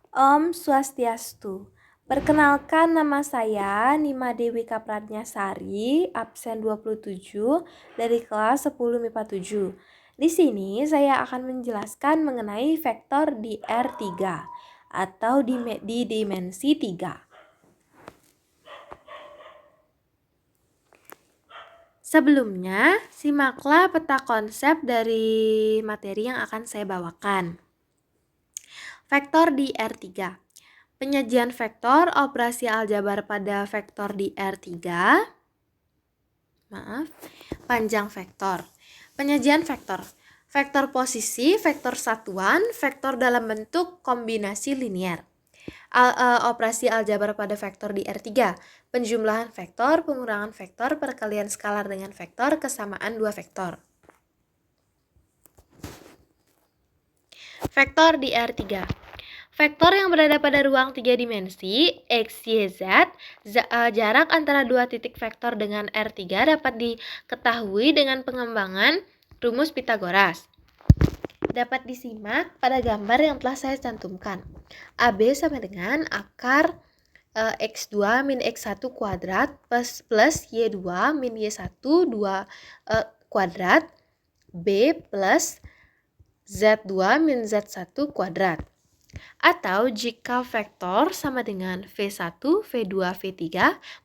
Om Swastiastu. Perkenalkan, nama saya Nima Dewi Kapratnyasari, absen 27 dari kelas 10 MIPA 7. Di sini saya akan menjelaskan mengenai vektor di R3 atau di dimensi 3. Sebelumnya, simaklah peta konsep dari materi yang akan saya bawakan. Vektor di R3. Penyajian vektor operasi aljabar pada vektor di R3. Panjang vektor. Penyajian vektor. Vektor posisi, vektor satuan, vektor dalam bentuk kombinasi linier. Operasi aljabar pada vektor di R3. Penjumlahan vektor, pengurangan vektor, perkalian skalar dengan vektor, kesamaan dua vektor. Vektor di R3. Vektor yang berada pada ruang 3 dimensi, X, Y, Z, jarak antara dua titik vektor dengan R3 dapat diketahui dengan pengembangan rumus Pitagoras. Dapat disimak pada gambar yang telah saya cantumkan. AB sama dengan akar X2 min X1 kuadrat plus Y2 min Y1 2 kuadrat B plus Z2 min Z1 kuadrat. Atau jika vektor sama dengan V1, V2, V3,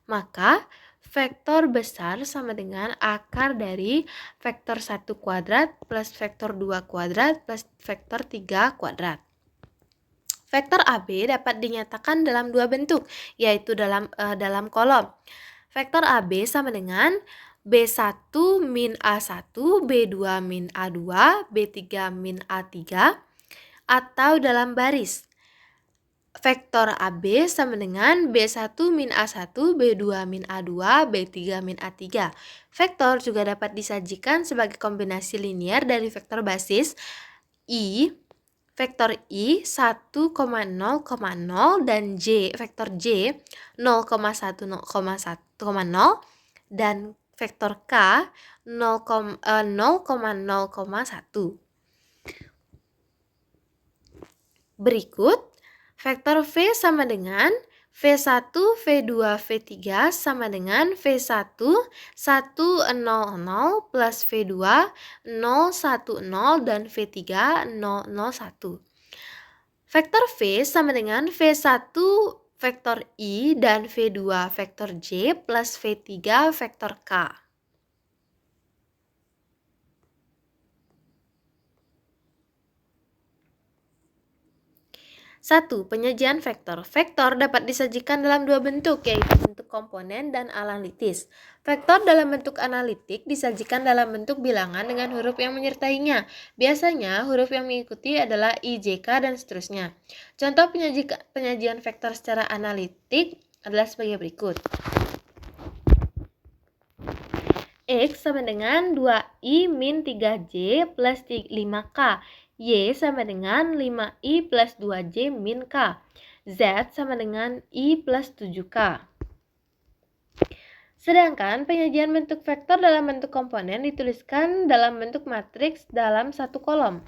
maka vektor besar sama dengan akar dari vektor 1 kuadrat plus vektor 2 kuadrat plus vektor 3 kuadrat. Vektor AB dapat dinyatakan dalam dua bentuk, yaitu dalam kolom. Vektor AB sama dengan B1 min A1, B2 min A2, B3 min A3, atau dalam baris. Vektor AB sama dengan B1 min A1, B2 min A2, B3 min A3. Vektor juga dapat disajikan sebagai kombinasi linier dari vektor basis I, vektor I 1,0,0 dan J, vektor J 0,1,0 dan vektor K 0,01. Berikut, vektor V sama dengan V1, V2, V3 sama dengan V1, 100 plus V2, 010 dan V3, 001. Vektor V sama dengan V1 vektor I dan V2 vektor J plus V3 vektor K. 1. Penyajian vektor. Vektor dapat disajikan dalam dua bentuk, yaitu bentuk komponen dan analitis. Vektor dalam bentuk analitik disajikan dalam bentuk bilangan dengan huruf yang menyertainya. Biasanya huruf yang mengikuti adalah I, J, K, dan seterusnya. Contoh penyajian vektor secara analitik adalah sebagai berikut. X sama dengan 2I min 3J plus 5K. Y sama dengan 5I plus 2J min K. Z sama dengan I plus 7K. Sedangkan penyajian bentuk vektor dalam bentuk komponen dituliskan dalam bentuk matriks dalam satu kolom.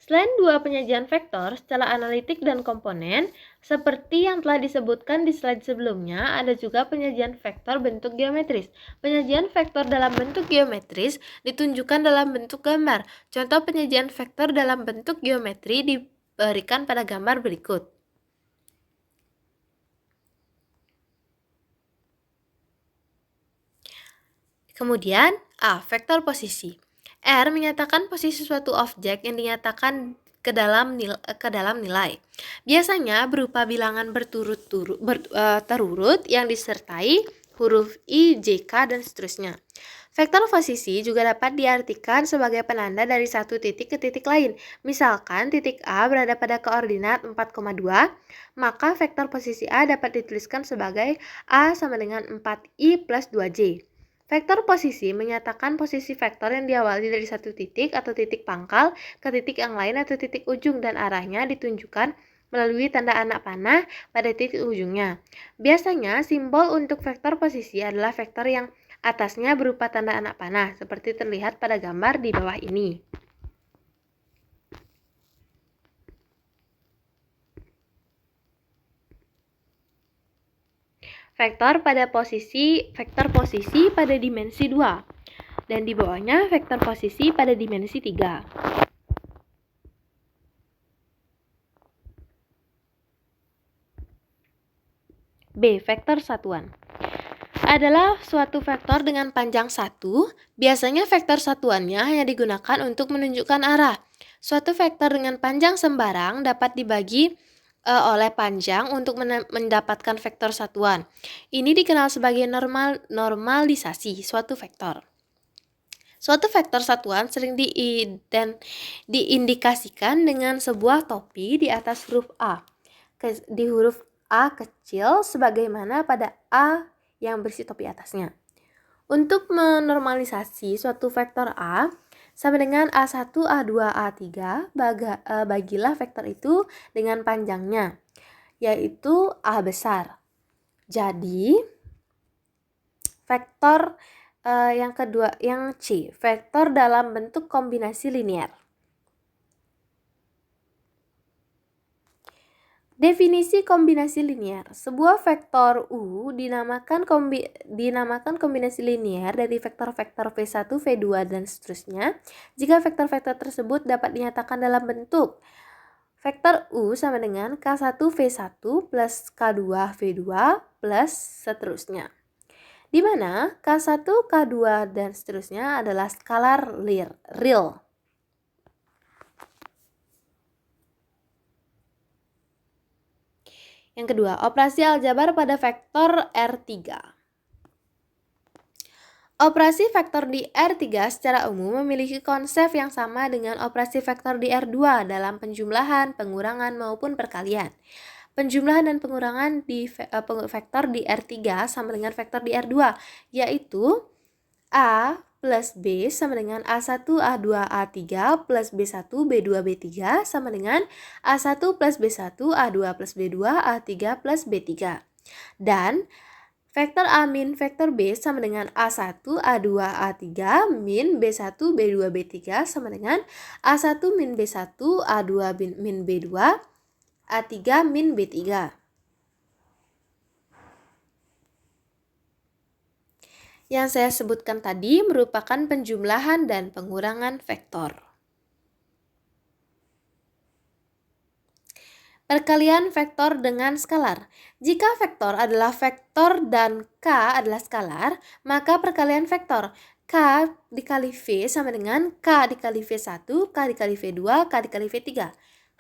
Selain dua penyajian vektor secara analitik dan komponen, seperti yang telah disebutkan di slide sebelumnya, ada juga penyajian vektor bentuk geometris. Penyajian vektor dalam bentuk geometris ditunjukkan dalam bentuk gambar. Contoh penyajian vektor dalam bentuk geometri diberikan pada gambar berikut. Kemudian, A. Vektor posisi. R menyatakan posisi suatu objek yang dinyatakan ke dalam nilai. Biasanya berupa bilangan terurut yang disertai huruf I, J, K, dan seterusnya. Vektor posisi juga dapat diartikan sebagai penanda dari satu titik ke titik lain. Misalkan titik A berada pada koordinat 4,2, maka vektor posisi A dapat dituliskan sebagai A sama dengan 4I plus 2J. Vektor posisi menyatakan posisi vektor yang diawali dari satu titik atau titik pangkal ke titik yang lain atau titik ujung dan arahnya ditunjukkan melalui tanda anak panah pada titik ujungnya. Biasanya simbol untuk vektor posisi adalah vektor yang Atasnya berupa tanda anak panah, seperti terlihat pada gambar di bawah ini. Vektor posisi pada dimensi 2. Dan di bawahnya vektor posisi pada dimensi 3. B. Vektor satuan adalah suatu vektor dengan panjang 1. Biasanya vektor satuannya hanya digunakan untuk menunjukkan arah. Suatu vektor dengan panjang sembarang dapat dibagi oleh panjang untuk mendapatkan vektor satuan. Ini dikenal sebagai normalisasi suatu vektor. Suatu vektor satuan sering diindikasikan dengan sebuah topi di atas huruf A. Di huruf A kecil sebagaimana pada A yang berisi topi atasnya. Untuk menormalisasi suatu vektor A sama dengan A1, A2, A3, bagilah vektor itu dengan panjangnya, yaitu A besar. Jadi, vektor yang kedua, yang C, vektor dalam bentuk kombinasi linear. Definisi kombinasi linear. Sebuah vektor U dinamakan kombinasi linear dari vektor-vektor V1, V2, dan seterusnya jika vektor-vektor tersebut dapat dinyatakan dalam bentuk vektor U sama dengan K1 V1 plus K2 V2 plus seterusnya, di mana K1, K2, dan seterusnya adalah skalar real. Yang kedua, operasi aljabar pada vektor R3. Operasi vektor di R3 secara umum memiliki konsep yang sama dengan operasi vektor di R2 dalam penjumlahan, pengurangan, maupun perkalian. Penjumlahan dan pengurangan di vektor di R3 sama dengan vektor di R2, yaitu A plus B sama dengan A1, A2, A3 plus B1, B2, B3 sama dengan A1 plus B1, A2 plus B2, A3 plus B3. Dan vektor A min vektor B sama dengan A1, A2, A3 min B1, B2, B3 sama dengan A1 min B1, A2 min B2, A3 min B3. Yang saya sebutkan tadi merupakan penjumlahan dan pengurangan vektor. Perkalian vektor dengan skalar. Jika vektor adalah vektor dan K adalah skalar, maka perkalian vektor K dikali V sama dengan K dikali V1, K dikali V2, K dikali V3.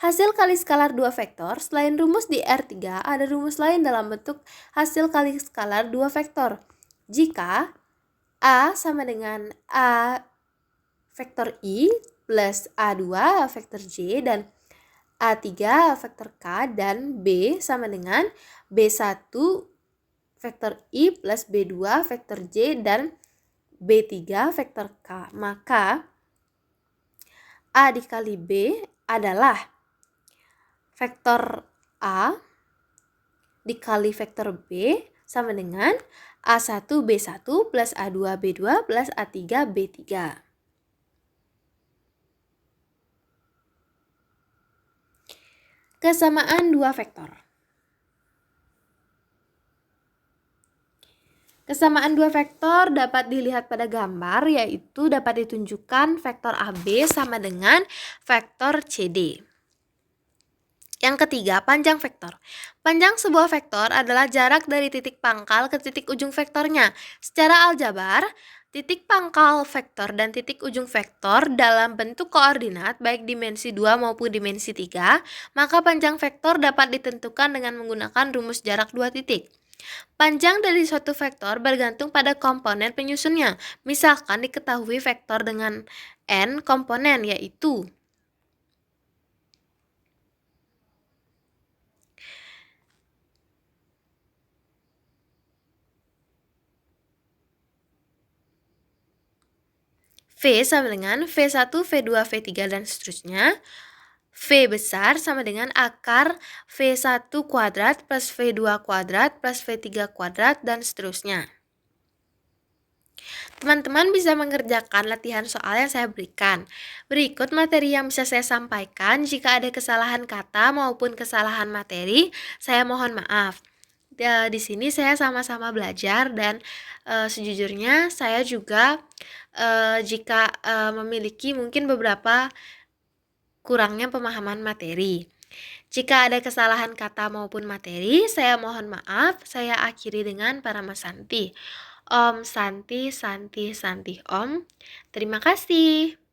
Hasil kali skalar dua vektor, selain rumus di R3, ada rumus lain dalam bentuk hasil kali skalar dua vektor. Jika A sama dengan A vektor I plus A2 vektor J dan A3 vektor K dan B sama dengan B1 vektor I plus B2 vektor J dan B3 vektor K. Maka A dikali B adalah vektor A dikali vektor B sama dengan A1 B1 plus A2 B2 plus A3 B3. Kesamaan dua vektor. Kesamaan dua vektor dapat dilihat pada gambar, yaitu dapat ditunjukkan vektor AB sama dengan vektor CD. Yang ketiga, panjang vektor. Panjang sebuah vektor adalah jarak dari titik pangkal ke titik ujung vektornya. Secara aljabar, titik pangkal vektor dan titik ujung vektor dalam bentuk koordinat baik dimensi 2 maupun dimensi 3, maka panjang vektor dapat ditentukan dengan menggunakan rumus jarak dua titik. Panjang dari suatu vektor bergantung pada komponen penyusunnya. Misalkan diketahui vektor dengan n komponen, yaitu V sama dengan V1, V2, V3, dan seterusnya. V besar sama dengan akar V1 kuadrat plus V2 kuadrat plus V3 kuadrat dan seterusnya. Teman-teman bisa mengerjakan latihan soal yang saya berikan. Berikut materi yang bisa saya sampaikan. Jika ada kesalahan kata maupun kesalahan materi, saya mohon maaf. Di sini saya sama-sama belajar dan sejujurnya saya juga jika memiliki mungkin beberapa kurangnya pemahaman materi. Jika ada kesalahan kata maupun materi, saya mohon maaf. Saya akhiri dengan Paramasanti. Om Santi Santi Santi Om. Terima kasih.